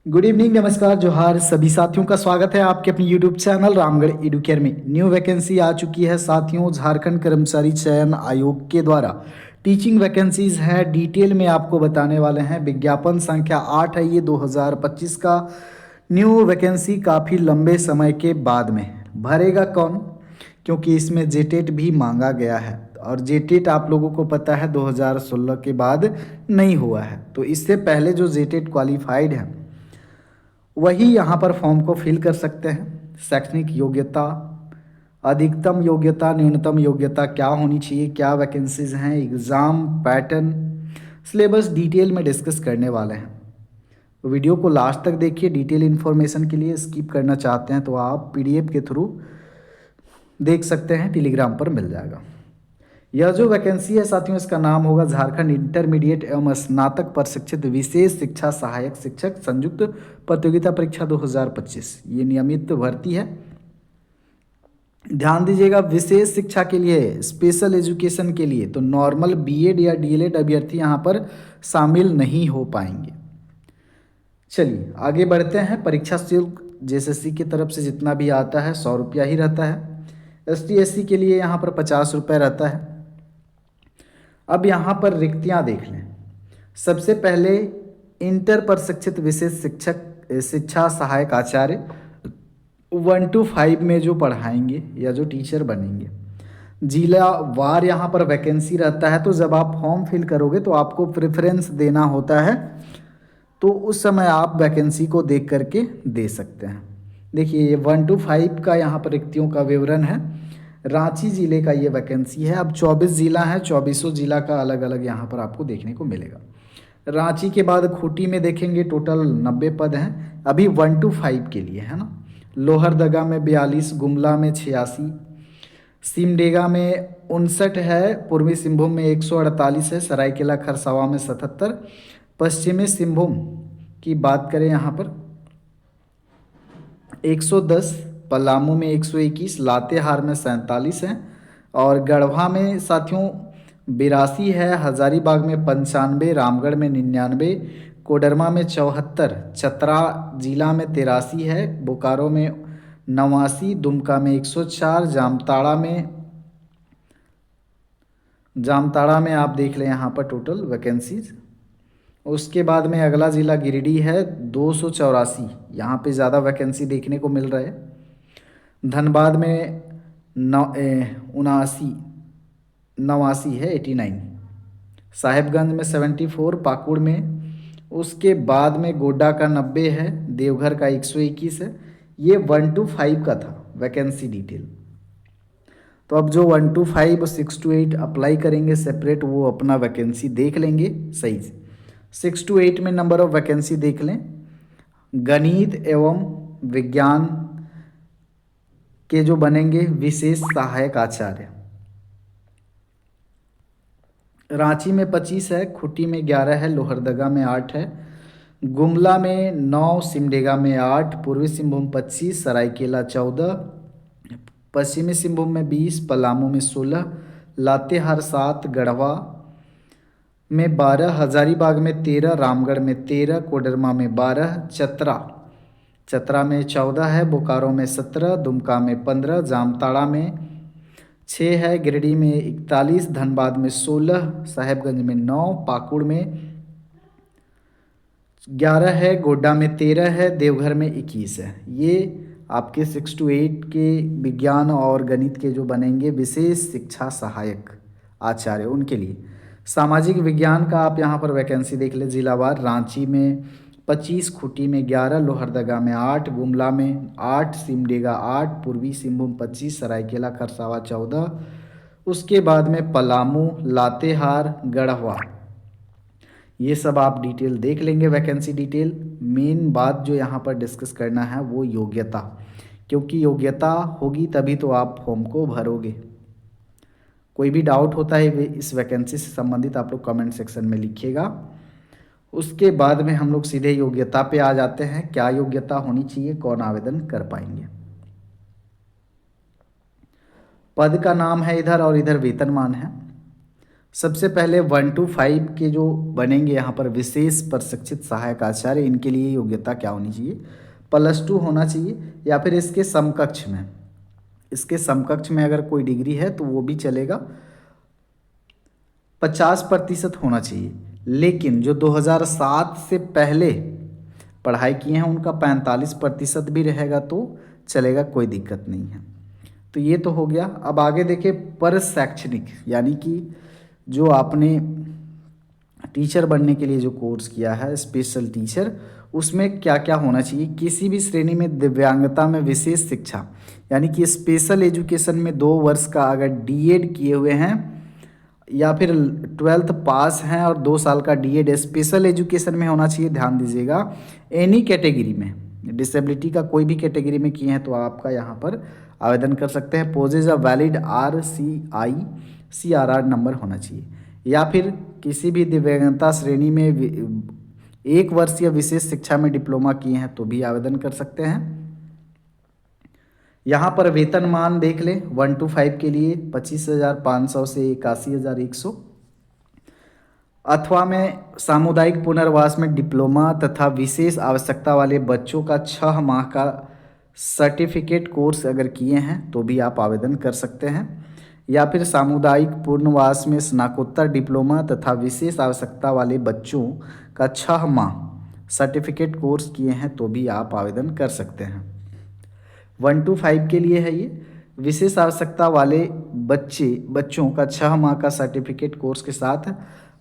Good evening, नमस्कार, जोहार सभी साथियों का स्वागत है आपके अपने यूट्यूब चैनल रामगढ़ एडुकेयर में। न्यू वैकेंसी आ चुकी है साथियों, झारखंड कर्मचारी चयन आयोग के द्वारा टीचिंग वैकेंसीज है। डिटेल में आपको बताने वाले हैं। विज्ञापन संख्या 8 है, ये 2025 का न्यू वैकेंसी काफ़ी लंबे समय के बाद में भरेगा कौन, क्योंकि इसमें जेटेट भी मांगा गया है और जेटेट आप लोगों को पता है 2016 के बाद नहीं हुआ है। तो इससे पहले जो जेटेट क्वालिफाइड है वही यहाँ पर फॉर्म को फिल कर सकते हैं। शैक्षणिक योग्यता, अधिकतम योग्यता, न्यूनतम योग्यता क्या होनी चाहिए, क्या वैकेंसीज हैं, एग्ज़ाम पैटर्न, सिलेबस डिटेल में डिस्कस करने वाले हैं। तो वीडियो को लास्ट तक देखिए। डिटेल इन्फॉर्मेशन के लिए स्किप करना चाहते हैं तो आप पीडीएफ के थ्रू देख सकते हैं, टेलीग्राम पर मिल जाएगा। यह जो वैकेंसी है साथियों, इसका नाम होगा झारखंड इंटरमीडिएट एवं स्नातक प्रशिक्षित विशेष शिक्षा सहायक शिक्षक संयुक्त प्रतियोगिता परीक्षा 2025। ये नियमित भर्ती है। ध्यान दीजिएगा, विशेष शिक्षा के लिए, स्पेशल एजुकेशन के लिए तो नॉर्मल बीएड या डीएलएड अभ्यर्थी यहाँ पर शामिल नहीं हो पाएंगे। चलिए आगे बढ़ते हैं। परीक्षा शुल्क जेएसएससी की तरफ से जितना भी आता है 100 रुपया ही रहता है। एसटी एससी के लिए यहाँ पर 50 रुपये रहता है। अब यहाँ पर रिक्तियाँ देख लें। सबसे पहले इंटर प्रशिक्षित विशेष शिक्षक शिक्षा सहायक आचार्य 1 to 5 में जो पढ़ाएंगे या जो टीचर बनेंगे, जिला वार यहाँ पर वैकेंसी रहता है। तो जब आप फॉर्म फिल करोगे तो आपको प्रेफरेंस देना होता है, तो उस समय आप वैकेंसी को देख करके दे सकते हैं। देखिए ये 1 to 5 का यहाँ पर रिक्तियों का विवरण है। रांची ज़िले का ये वैकेंसी है। अब 24 ज़िला है, 24 ज़िला का अलग अलग यहाँ पर आपको देखने को मिलेगा। रांची के बाद खूंटी में देखेंगे टोटल 90 पद हैं, अभी 1 to 5 के लिए है ना। लोहरदगा में 42, गुमला में 86, सिमडेगा में 59 है, पूर्वी सिंहभूम में 148 है, सरायकेला खरसावा में 77, पश्चिमी सिंहभूम की बात करें यहाँ पर 110, पलामू में 121, लातेहार में 47 है और गढ़वा में साथियों 82 है, हजारीबाग में 95, रामगढ़ में 99, कोडरमा में 74, चतरा जिला में 83 है, बोकारो में 89, दुमका में 104, जामताड़ा में आप देख लें यहाँ पर टोटल वैकेंसीज। उसके बाद में अगला ज़िला गिरिडीह है, 284, यहाँ पे ज़्यादा वैकेंसी देखने को मिल रहा है। धनबाद में 89 है, 89, साहेबगंज में 74, पाकुड़ में, उसके बाद में गोड्डा का 90 है, देवघर का 121 है। ये 1 to 5 का था वैकेंसी डिटेल। तो अब जो 1 to 5 और 6 to 8 अप्लाई करेंगे सेपरेट, वो अपना वैकेंसी देख लेंगे सही से। 6 to 8 में नंबर ऑफ वैकेंसी देख लें। गणित एवं विज्ञान के जो बनेंगे विशेष सहायक आचार्य, रांची में 25 है, खूंटी में 11 है, लोहरदगा में 8 है, गुमला में 9, सिमडेगा में 8, पूर्वी सिंहभूम 25, सरायकेला 14, पश्चिमी सिंहभूम में 20, पलामू में 16, लातेहार 7, गढ़वा में 12, हजारीबाग में 13, रामगढ़ में 13, कोडरमा में 12, चतरा में 14 है, बोकारो में 17, दुमका में 15, जामताड़ा में 6 है, गिरिडीह में 41, धनबाद में 16, साहेबगंज में 9, पाकुड़ में 11 है, गोड्डा में 13 है, देवघर में 21 है। ये आपके 6 to 8 के विज्ञान और गणित के जो बनेंगे विशेष शिक्षा सहायक आचार्य, उनके लिए। सामाजिक विज्ञान का आप यहाँ पर वैकेंसी देख ले जिलावार। रांची में 25, खूंटी में 11, लोहरदगा में 8, गुमला में 8, सिमडेगा 8, पूर्वी सिंहभूम 25, सरायकेला खरसावा 14, उसके बाद में पलामू, लातेहार, गढ़वा, ये सब आप डिटेल देख लेंगे वैकेंसी डिटेल। मेन बात जो यहाँ पर डिस्कस करना है वो योग्यता, क्योंकि योग्यता होगी तभी तो आप फॉर्म को भरोगे। कोई भी डाउट होता है इस वैकेंसी से संबंधित आप लोग कमेंट सेक्शन में लिखिएगा। उसके बाद में हम लोग सीधे योग्यता पे आ जाते हैं। क्या योग्यता होनी चाहिए, कौन आवेदन कर पाएंगे। पद का नाम है इधर और इधर वेतनमान है। सबसे पहले 1 to 5 के जो बनेंगे यहाँ पर विशेष प्रशिक्षित सहायक आचार्य, इनके लिए योग्यता क्या होनी चाहिए? +2 होना चाहिए, या फिर इसके समकक्ष में अगर कोई डिग्री है तो वो भी चलेगा। 50% होना चाहिए, लेकिन जो 2007 से पहले पढ़ाई किए हैं उनका 45% भी रहेगा तो चलेगा, कोई दिक्कत नहीं है। तो ये तो हो गया। अब आगे देखिए पर शैक्षणिक, यानी कि जो आपने टीचर बनने के लिए जो कोर्स किया है स्पेशल टीचर, उसमें क्या क्या होना चाहिए? किसी भी श्रेणी में दिव्यांगता में विशेष शिक्षा, यानी कि स्पेशल एजुकेशन में 2 वर्ष का अगर डीएड किए हुए हैं या फिर 12th पास हैं और 2 साल का डीएड स्पेशल एजुकेशन में होना चाहिए। ध्यान दीजिएगा, एनी कैटेगरी में, डिसेबिलिटी का कोई भी कैटेगरी में किए हैं तो आपका यहाँ पर आवेदन कर सकते हैं। Possess a valid RCI CRR number होना चाहिए, या फिर किसी भी दिव्यांगता श्रेणी में 1 वर्षीय विशेष शिक्षा में डिप्लोमा किए हैं तो भी आवेदन कर सकते हैं। यहाँ पर वेतनमान देख लें 1 to 5 के लिए 25,500 से 81,100, अथवा में सामुदायिक पुनर्वास में डिप्लोमा तथा विशेष आवश्यकता वाले बच्चों का 6 माह का सर्टिफिकेट कोर्स अगर किए हैं तो भी आप आवेदन कर सकते हैं, या फिर सामुदायिक पुनर्वास में स्नातकोत्तर डिप्लोमा तथा विशेष आवश्यकता वाले बच्चों का 6 माह सर्टिफिकेट कोर्स किए हैं तो भी आप आवेदन कर सकते हैं। 1 to 5 के लिए है ये। विशेष आवश्यकता वाले बच्चों का 6 माह का सर्टिफिकेट कोर्स के साथ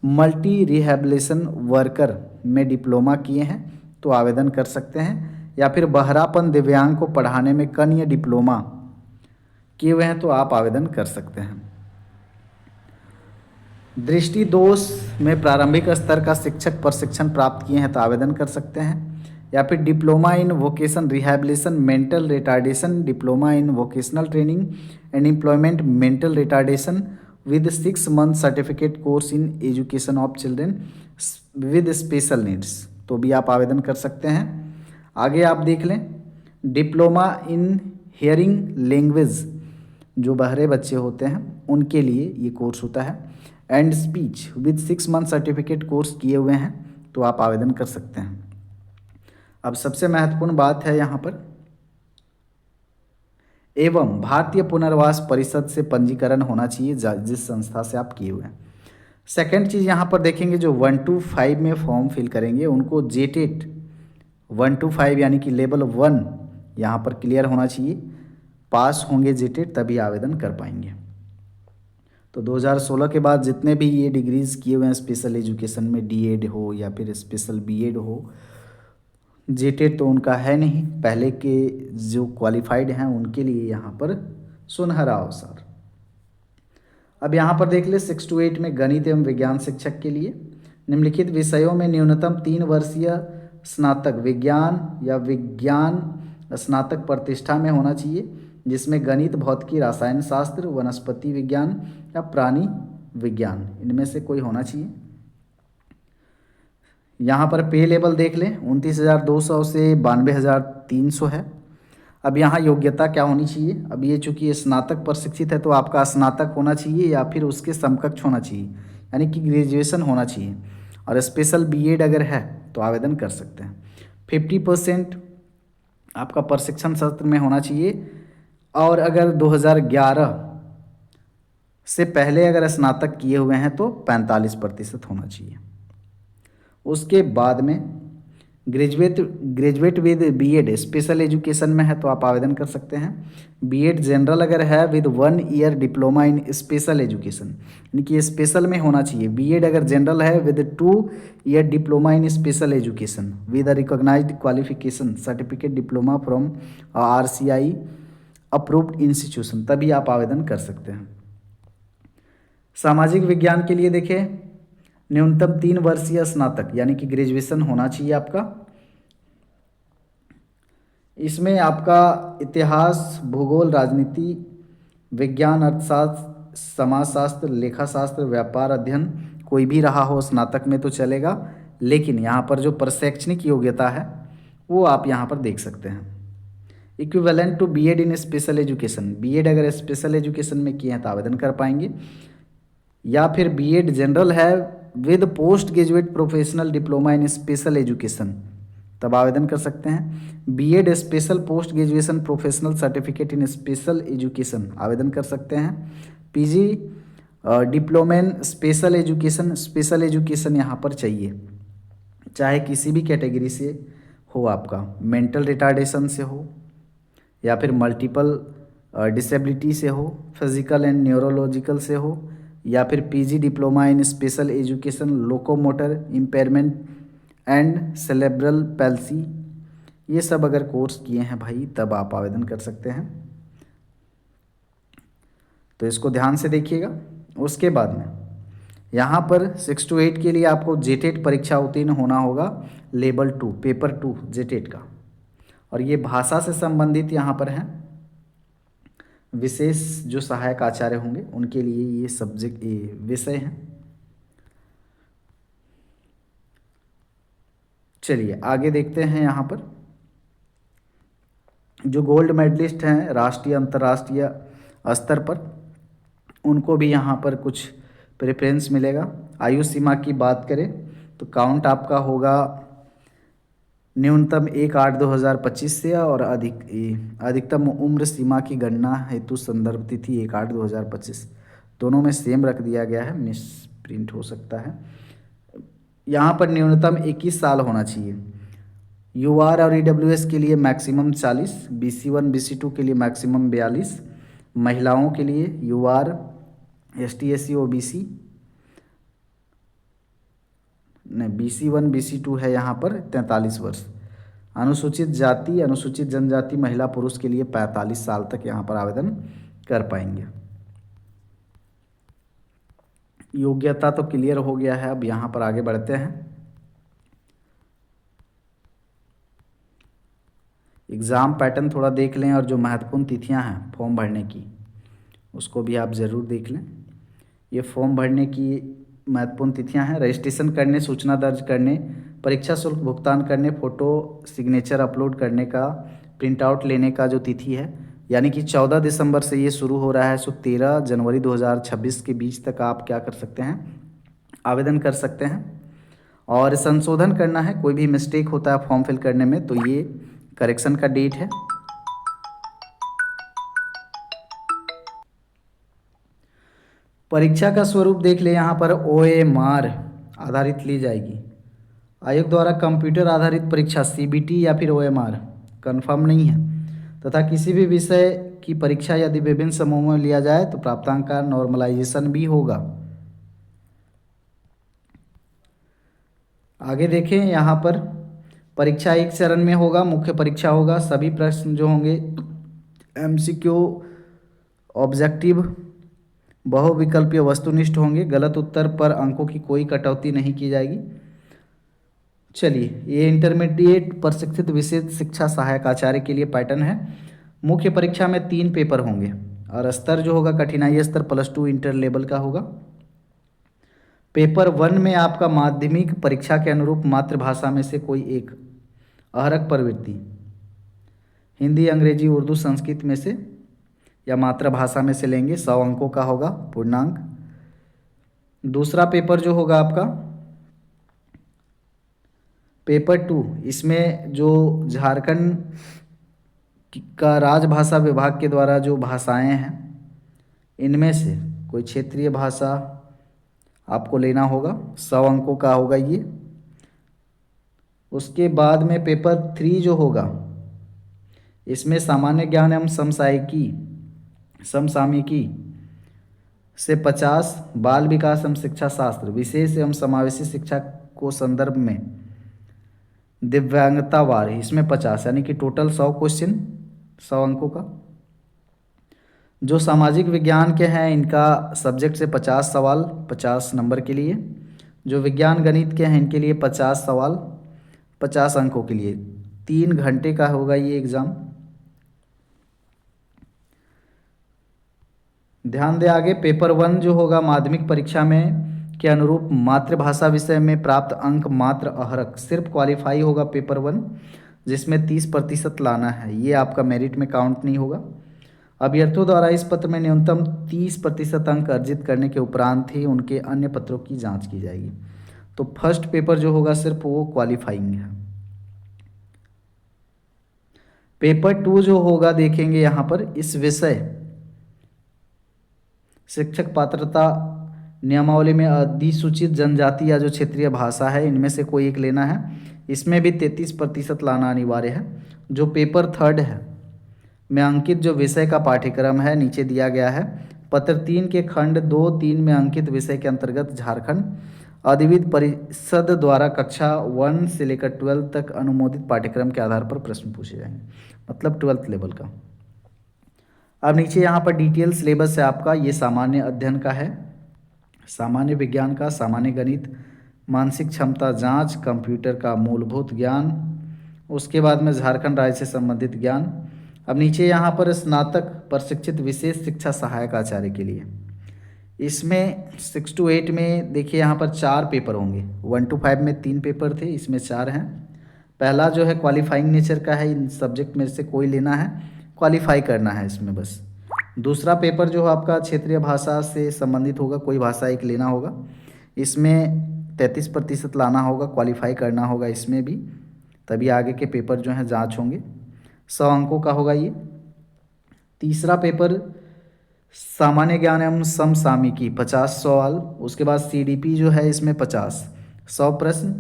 मल्टी रिहेबिलिटेशन वर्कर में डिप्लोमा किए हैं तो आवेदन कर सकते हैं, या फिर बहरापन दिव्यांग को पढ़ाने में कन्या डिप्लोमा किए हुए हैं तो आप आवेदन कर सकते हैं। दृष्टि दोष में प्रारंभिक स्तर का शिक्षक प्रशिक्षण प्राप्त किए हैं तो आवेदन कर सकते हैं, या फिर diploma in vocation rehabilitation mental retardation, diploma in vocational training and employment mental retardation with 6 month certificate course in education of children with special needs तो भी आप आवेदन कर सकते हैं। आगे आप देख लें डिप्लोमा इन हियरिंग लैंग्वेज, जो बहरे बच्चे होते हैं उनके लिए ये कोर्स होता है, and speech with 6 month certificate course किए हुए हैं तो आप आवेदन कर सकते हैं। अब सबसे महत्वपूर्ण बात है यहाँ पर, एवं भारतीय पुनर्वास परिषद से पंजीकरण होना चाहिए जिस संस्था से आप किए हुए हैं। सेकेंड चीज़ यहाँ पर देखेंगे, जो 1 to 5 में फॉर्म फिल करेंगे उनको जेटेट 1 to 5 यानी कि लेवल 1 यहाँ पर क्लियर होना चाहिए, पास होंगे जेटेट तभी आवेदन कर पाएंगे। तो 2016 के बाद जितने भी ये डिग्रीज़ किए हुए हैं स्पेशल एजुकेशन में, डीएड हो या फिर स्पेशल बीएड हो, जेटेट तो उनका है नहीं, पहले के जो क्वालिफाइड हैं उनके लिए यहाँ पर सुनहरा अवसर। अब यहाँ पर देख ले 6 to 8 में गणित एवं विज्ञान शिक्षक के लिए निम्नलिखित विषयों में न्यूनतम 3 वर्षीय स्नातक विज्ञान या विज्ञान स्नातक प्रतिष्ठा में होना चाहिए, जिसमें गणित, भौतिकी, रसायन शास्त्र, वनस्पति विज्ञान या प्राणी विज्ञान इनमें से कोई होना चाहिए। यहाँ पर पे लेवल देख लें 29,200 से 92,300 है। अब यहाँ योग्यता क्या होनी चाहिए? अब ये चूँकि ये स्नातक प्रशिक्षित है तो आपका स्नातक होना चाहिए या फिर उसके समकक्ष होना चाहिए, यानी कि ग्रेजुएशन होना चाहिए, और स्पेशल बीएड अगर है तो आवेदन कर सकते हैं। 50% आपका प्रशिक्षण सत्र में होना चाहिए, और अगर 2011 से पहले अगर स्नातक किए हुए हैं तो 45% होना चाहिए। उसके बाद में graduate with BEd special education में है तो आप आवेदन कर सकते हैं। बीएड जनरल अगर है with 1 year diploma in special education, यानी कि स्पेशल में होना चाहिए। बीएड अगर जनरल है with 2 year diploma in special education with a recognised qualification certificate diploma from RCI approved institution, तभी आप आवेदन कर सकते हैं। सामाजिक विज्ञान के लिए देखें न्यूनतम 3 वर्षीय स्नातक यानी कि ग्रेजुएशन होना चाहिए आपका। इसमें आपका इतिहास, भूगोल, राजनीति विज्ञान, अर्थशास्त्र, समाजशास्त्र, लेखाशास्त्र, व्यापार अध्ययन कोई भी रहा हो स्नातक में तो चलेगा, लेकिन यहाँ पर जो प्रशैक्षणिक योग्यता है वो आप यहाँ पर देख सकते हैं। Equivalent to BEd in special education, BEd अगर स्पेशल एजुकेशन में किए हैं तो आवेदन कर पाएंगे। या फिर बीएड जनरल है with post graduate professional diploma in special education, तब आवेदन कर सकते हैं। BEd special post graduation professional certificate in special education आवेदन कर सकते हैं। PG diploma in special education यहाँ पर चाहिए, चाहे किसी भी कैटेगरी से हो, आपका मेंटल रिटार्डेशन से हो या फिर मल्टीपल डिसेबिलिटी से हो, फिजिकल एंड न्यूरोलॉजिकल से हो, या फिर PG diploma in special education locomotor impairment and cerebral palsy, ये सब अगर कोर्स किए हैं भाई तब आप आवेदन कर सकते हैं। तो इसको ध्यान से देखिएगा। उसके बाद में यहाँ पर 6 to 8 के लिए आपको जेटेट परीक्षा उत्तीर्ण होना होगा, लेवल 2 पेपर 2 जेटेट का, और ये भाषा से संबंधित यहाँ पर हैं। विशेष जो सहायक आचार्य होंगे उनके लिए ये सब्जेक्ट ये विषय हैं। चलिए आगे देखते हैं। यहाँ पर जो गोल्ड मेडलिस्ट हैं राष्ट्रीय अंतर्राष्ट्रीय स्तर पर, उनको भी यहाँ पर कुछ प्रेफरेंस मिलेगा। आयु सीमा की बात करें तो काउंट आपका होगा न्यूनतम 1/8/2025 से, और अधिकतम उम्र सीमा की गणना हेतु संदर्भ तिथि 1/8/2025, दोनों में सेम रख दिया गया है, मिस प्रिंट हो सकता है। यहाँ पर न्यूनतम 21 साल होना चाहिए। यूआर और ईडब्ल्यूएस के लिए मैक्सिमम 40, BC1 BC2 के लिए मैक्सिमम 42, महिलाओं के लिए यूआर ST SC OBC नहीं, BC1 BC2 है यहाँ पर 43 वर्ष। अनुसूचित जाति अनुसूचित जनजाति महिला पुरुष के लिए 45 साल तक यहाँ पर आवेदन कर पाएंगे। योग्यता तो क्लियर हो गया है। अब यहाँ पर आगे बढ़ते हैं। एग्ज़ाम पैटर्न थोड़ा देख लें, और जो महत्वपूर्ण तिथियां हैं फॉर्म भरने की उसको भी आप ज़रूर देख लें। ये फॉर्म भरने की महत्वपूर्ण तिथियां हैं। रजिस्ट्रेशन करने, सूचना दर्ज करने, परीक्षा शुल्क भुगतान करने, फ़ोटो सिग्नेचर अपलोड करने का, प्रिंट आउट लेने का जो तिथि है, यानी कि 14 दिसंबर से ये शुरू हो रहा है, सो 13 जनवरी 2026 के बीच तक आप क्या कर सकते हैं, आवेदन कर सकते हैं। और संशोधन करना है, कोई भी मिस्टेक होता है फॉर्म फिल करने में तो ये करेक्शन का डेट है। परीक्षा का स्वरूप देख ले, यहाँ पर OMR आधारित ली जाएगी। आयोग द्वारा कंप्यूटर आधारित परीक्षा CBT या फिर OMR कंफर्म नहीं है, तथा किसी भी विषय की परीक्षा यदि विभिन्न समूहों में लिया जाए तो प्राप्तांक का नॉर्मलाइजेशन भी होगा। आगे देखें, यहाँ पर परीक्षा एक चरण में होगा, मुख्य परीक्षा होगा। सभी प्रश्न जो होंगे MCQ ऑब्जेक्टिव बहुविकल्पीय वस्तुनिष्ठ होंगे। गलत उत्तर पर अंकों की कोई कटौती नहीं की जाएगी। चलिए, ये इंटरमीडिएट प्रशिक्षित विशेष शिक्षा सहायक आचार्य के लिए पैटर्न है। मुख्य परीक्षा में 3 पेपर होंगे, और स्तर जो होगा कठिनाई स्तर +2 इंटर लेवल का होगा। पेपर 1 में आपका माध्यमिक परीक्षा के अनुरूप मातृभाषा में से कोई एक अहरक प्रवृत्ति, हिंदी, अंग्रेजी, उर्दू, संस्कृत में से या मातृभाषा में से लेंगे। 100 अंकों का होगा पूर्णांक। दूसरा पेपर जो होगा आपका पेपर 2, इसमें जो झारखंड का राजभाषा विभाग के द्वारा जो भाषाएं हैं इनमें से कोई क्षेत्रीय भाषा आपको लेना होगा। 100 अंकों का होगा ये। उसके बाद में पेपर 3 जो होगा इसमें सामान्य ज्ञान एवं समसामयिकी से 50, बाल विकास एवं शिक्षा शास्त्र, विशेष एवं समावेशी शिक्षा को संदर्भ में दिव्यांगतावार, इसमें 50, यानी कि टोटल 100 क्वेश्चन 100 अंकों का। जो सामाजिक विज्ञान के हैं इनका सब्जेक्ट से 50 सवाल 50 नंबर के लिए। जो विज्ञान गणित के हैं इनके लिए 50 सवाल 50 अंकों के लिए। 3 घंटे का होगा ये एग्ज़ाम। ध्यान दें आगे, पेपर 1 जो होगा माध्यमिक परीक्षा में के अनुरूप मातृभाषा विषय में प्राप्त अंक मात्र अहरक सिर्फ क्वालिफाई होगा पेपर 1, जिसमें 30% लाना है। ये आपका मेरिट में काउंट नहीं होगा। अभ्यर्थियों द्वारा इस पत्र में न्यूनतम 30% अंक अर्जित करने के उपरांत ही उनके अन्य पत्रों की जांच की जाएगी। तो फर्स्ट पेपर जो होगा सिर्फ वो क्वालिफाइंग है। पेपर 2 जो होगा देखेंगे यहाँ पर, इस विषय शिक्षक पात्रता नियमावली में अधिसूचित जनजाति या जो क्षेत्रीय भाषा है इनमें से कोई एक लेना है। इसमें भी 33% लाना अनिवार्य है। जो पेपर 3 है में अंकित जो विषय का पाठ्यक्रम है नीचे दिया गया है। पत्र 3 के खंड 2-3 में अंकित विषय के अंतर्गत झारखंड अधिविद्य परिषद द्वारा कक्षा 1 से लेकर 12 तक अनुमोदित पाठ्यक्रम के आधार पर प्रश्न पूछे जाएंगे, मतलब 12th लेवल का। अब नीचे यहाँ पर डिटेल सिलेबस है आपका, ये सामान्य अध्ययन का है, सामान्य विज्ञान का, सामान्य गणित, मानसिक क्षमता जांच, कंप्यूटर का मूलभूत ज्ञान, उसके बाद में झारखंड राज्य से संबंधित ज्ञान। अब नीचे यहाँ पर स्नातक प्रशिक्षित विशेष शिक्षा सहायक आचार्य के लिए, इसमें 6 to 8 में देखिए यहाँ पर 4 पेपर होंगे। 1 to 5 में 3 पेपर थे, इसमें 4 हैं। पहला जो है क्वालिफाइंग नेचर का है, इन सब्जेक्ट में से कोई लेना है, क्वालिफाई करना है इसमें बस। दूसरा पेपर जो आपका क्षेत्रीय भाषा से संबंधित होगा, कोई भाषा एक लेना होगा, इसमें 33% लाना होगा, क्वालिफाई करना होगा इसमें भी, तभी आगे के पेपर जो हैं जांच होंगे। 100 अंकों का होगा ये। तीसरा पेपर सामान्य ज्ञान एवं समसामयिकी 50 सवाल, उसके बाद CDP जो है इसमें 50 100 प्रश्न।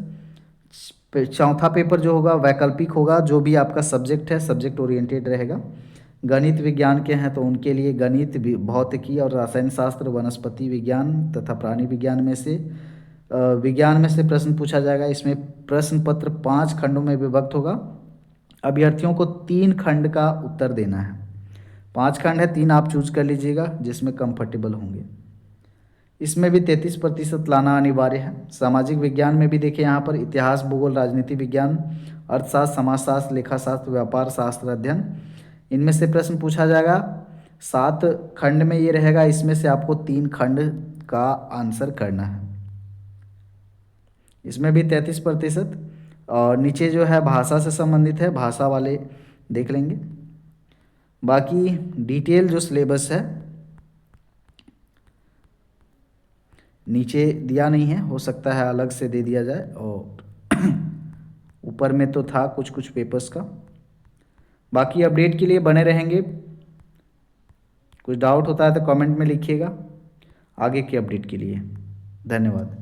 चौथा पेपर जो होगा वैकल्पिक होगा, जो भी आपका सब्जेक्ट है सब्जेक्ट ओरिएंटेड रहेगा। गणित विज्ञान के हैं तो उनके लिए गणित, भौतिकी और रसायन शास्त्र, वनस्पति विज्ञान तथा प्राणी विज्ञान में से प्रश्न पूछा जाएगा। इसमें प्रश्न पत्र 5 खंडों में विभक्त होगा। अभ्यर्थियों को 3 खंड का उत्तर देना है। 5 खंड है, 3 आप चूज कर लीजिएगा जिसमें कंफर्टेबल होंगे। इसमें भी 33% लाना अनिवार्य है। सामाजिक विज्ञान में भी देखिए यहाँ पर इतिहास, भूगोल, राजनीति विज्ञान, अर्थशास्त्र, समाजशास्त्र, लेखाशास्त्र, व्यापार शास्त्र अध्ययन, इनमें से प्रश्न पूछा जाएगा। 7 खंड में ये रहेगा, इसमें से आपको 3 खंड का आंसर करना है। इसमें भी 33%। और नीचे जो है भाषा से संबंधित है, भाषा वाले देख लेंगे। बाकी डिटेल जो सिलेबस है नीचे दिया नहीं है, हो सकता है अलग से दे दिया जाए, और ऊपर में तो था कुछ कुछ पेपर्स का। बाकी अपडेट के लिए बने रहेंगे। कुछ डाउट होता है तो कमेंट में लिखिएगा आगे के अपडेट के लिए। धन्यवाद।